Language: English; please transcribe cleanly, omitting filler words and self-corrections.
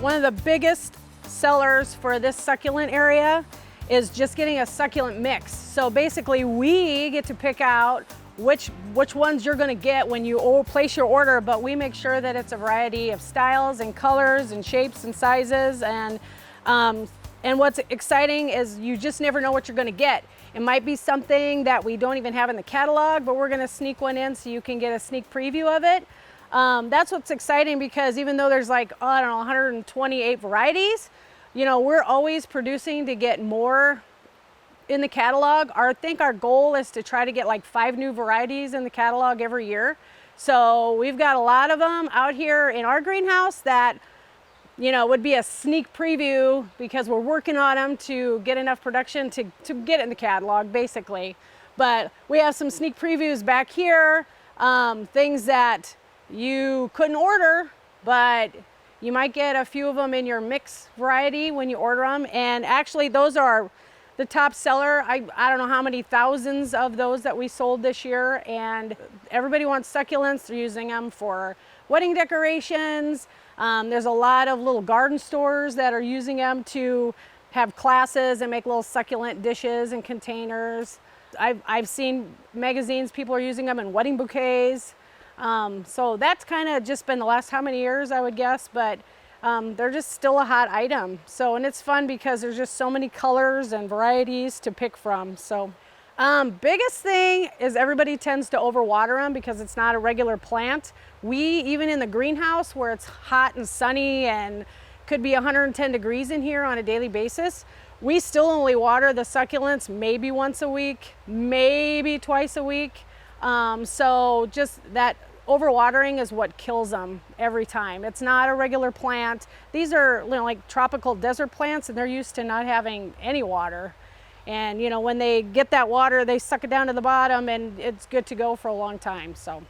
One of the biggest sellers for this succulent area is just getting a succulent mix. So basically we get to pick out which ones you're gonna get when you place your order, but we make sure that it's a variety of styles and colors and shapes and sizes. And what's exciting is you just never know what you're gonna get. It might be something that we don't even have in the catalog, but we're gonna sneak one in so you can get a sneak preview of it. That's what's exciting, because even though there's like, I don't know, 128 varieties, you know, we're always producing to get more in the catalog. I think our goal is to try to get like 5 new varieties in the catalog every year. So we've got a lot of them out here in our greenhouse that, you know, would be a sneak preview, because we're working on them to get enough production to get in the catalog basically. But we have some sneak previews back here, things that you couldn't order, but you might get a few of them in your mix variety when you order them. And actually those are the top seller. I don't know how many thousands of those that we sold this year, and everybody wants succulents. They're using them for wedding decorations. There's a lot of little garden stores that are using them to have classes and make little succulent dishes and containers. I've seen magazines, people are using them in wedding bouquets. So that's kind of just been the last how many years, I would guess, but they're just still a hot item. So, and it's fun because there's just so many colors and varieties to pick from. So, biggest thing is everybody tends to overwater them because it's not a regular plant. We, even in the greenhouse where it's hot and sunny and could be 110 degrees in here on a daily basis, we still only water the succulents maybe once a week, maybe twice a week. So just that overwatering is what kills them every time. It's not a regular plant. These are, you know, like tropical desert plants, and they're used to not having any water. And you know, when they get that water, they suck it down to the bottom and it's good to go for a long time. So.